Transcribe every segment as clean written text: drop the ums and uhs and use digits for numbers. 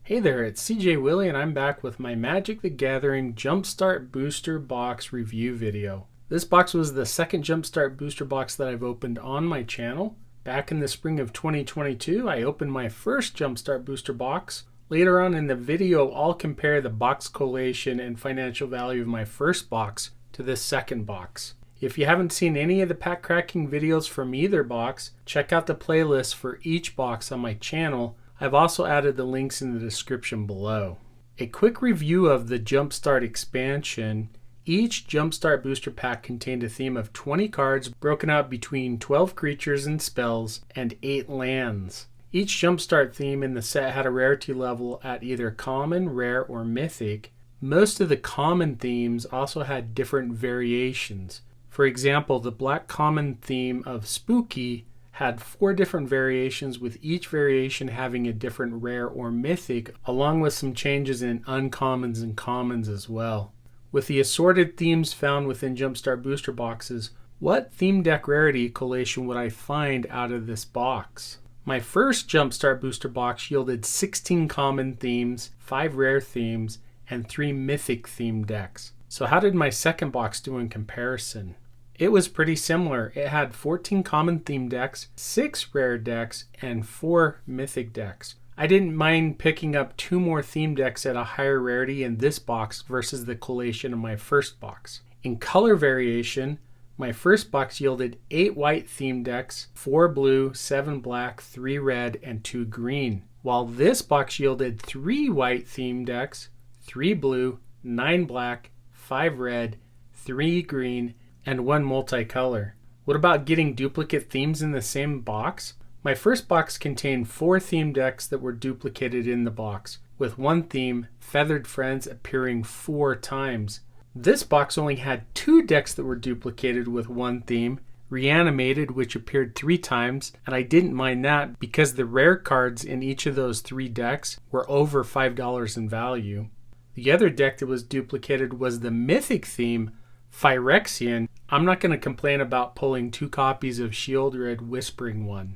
Hey there, it's CJ Willie and I'm back with my Magic the Gathering Jumpstart Booster Box review video. This box was the second Jumpstart Booster Box that I've opened on my channel. Back in the spring of 2022, I opened my first Jumpstart Booster Box. Later on in the video, I'll compare the box collation and financial value of my first box to this second box. If you haven't seen any of the pack cracking videos from either box, check out the playlist for each box on my channel. I've also added the links in the description below. A quick review of the Jumpstart expansion. Each Jumpstart booster pack contained a theme of 20 cards broken out between 12 creatures and spells and 8 lands. Each Jumpstart theme in the set had a rarity level at either common, rare, or mythic. Most of the common themes also had different variations. For example, the black common theme of Spooky had 4 different variations, with each variation having a different rare or mythic, along with some changes in uncommons and commons as well. With the assorted themes found within Jumpstart booster boxes, what theme deck rarity collation would I find out of this box? My first Jumpstart booster box yielded 16 common themes, 5 rare themes, and 3 mythic theme decks. So how did my second box do in comparison? It was pretty similar. It had 14 common theme decks, 6 rare decks, and 4 mythic decks. I didn't mind picking up 2 more theme decks at a higher rarity in this box versus the collation of my first box. In color variation, my first box yielded 8 white theme decks, 4 blue, 7 black, 3 red, and 2 green, while this box yielded 3 white theme decks, 3 blue, 9 black, 5 red, 3 green, and 1 multicolor. What about getting duplicate themes in the same box? My first box contained 4 theme decks that were duplicated in the box, with one theme, Feathered Friends, appearing 4 times. This box only had 2 decks that were duplicated with one theme, Reanimated, which appeared 3 times, and I didn't mind that because the rare cards in each of those 3 decks were over $5 in value. The other deck that was duplicated was the Mythic theme, Phyrexian. I'm not going to complain about pulling 2 copies of Shield Red Whispering One.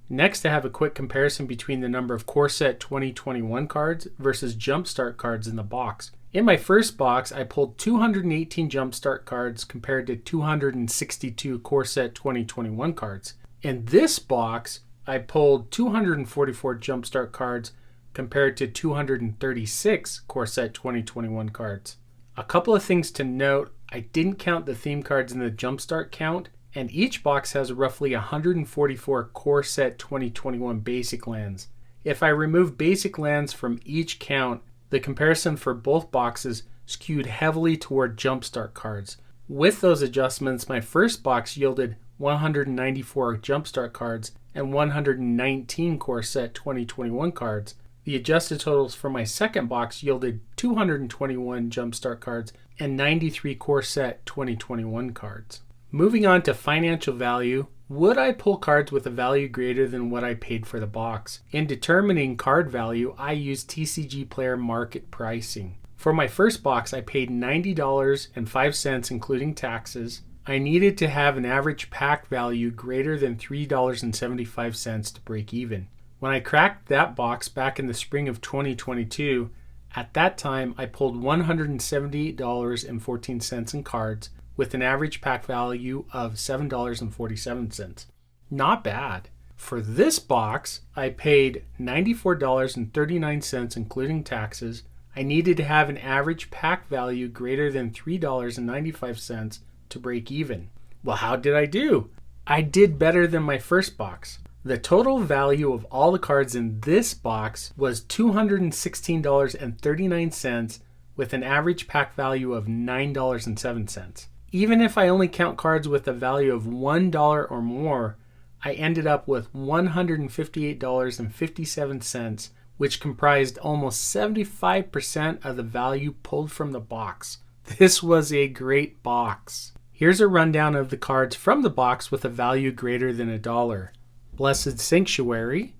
Next, I have a quick comparison between the number of Core Set 2021 cards versus Jumpstart cards in the box. In my first box, I pulled 218 Jumpstart cards compared to 262 Core Set 2021 cards. In this box, I pulled 244 Jumpstart cards compared to 236 Core Set 2021 cards. A couple of things to note: I didn't count the theme cards in the Jumpstart count, and each box has roughly 144 Core Set 2021 basic lands. If I remove basic lands from each count, the comparison for both boxes skewed heavily toward Jumpstart cards. With those adjustments, my first box yielded 194 Jumpstart cards and 119 Core Set 2021 cards. The adjusted totals for my second box yielded 221 Jumpstart cards and 93 Core Set 2021 cards. Moving on to financial value, would I pull cards with a value greater than what I paid for the box? In determining card value, I used TCG Player market pricing. For my first box, I paid $90.05 including taxes. I needed to have an average pack value greater than $3.75 to break even. When I cracked that box back in the spring of 2022, at that time I pulled $178.14 in cards with an average pack value of $7.47. Not bad. For this box, I paid $94.39 including taxes. I needed to have an average pack value greater than $3.95 to break even. Well, how did I do? I did better than my first box. The total value of all the cards in this box was $216.39 with an average pack value of $9.07. Even if I only count cards with a value of $1 or more, I ended up with $158.57, which comprised almost 75% of the value pulled from the box. This was a great box. Here's a rundown of the cards from the box with a value greater than $1. Blessed Sanctuary,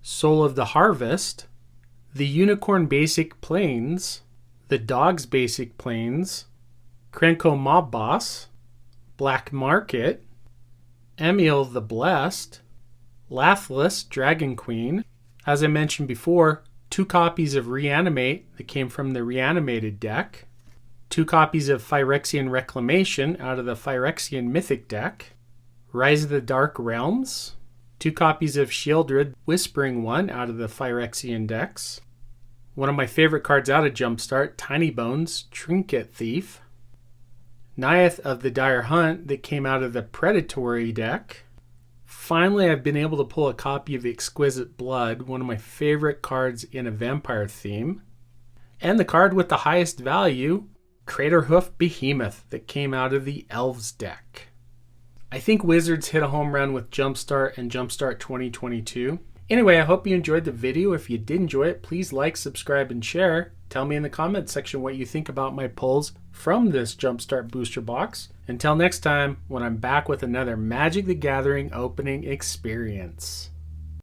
Soul of the Harvest, the Unicorn Basic Plains, the Dogs Basic Plains, Krenko Mob Boss, Black Market, Emil the Blessed, Lathless Dragon Queen, as I mentioned before, 2 copies of Reanimate that came from the Reanimated deck, 2 copies of Phyrexian Reclamation out of the Phyrexian Mythic deck, Rise of the Dark Realms, 2 copies of Sheoldred Whispering One out of the Phyrexian decks, one of my favorite cards out of Jumpstart, Tiny Bones, Trinket Thief, Naiath of the Dire Hunt that came out of the Predatory deck. Finally, I've been able to pull a copy of Exquisite Blood, one of my favorite cards in a vampire theme. And the card with the highest value, Craterhoof Behemoth, that came out of the Elves deck. I think Wizards hit a home run with Jumpstart and Jumpstart 2022. Anyway, I hope you enjoyed the video. If you did enjoy it, please like, subscribe, and share. Tell me in the comments section what you think about my pulls from this Jumpstart booster box. Until next time, when I'm back with another Magic the Gathering opening experience.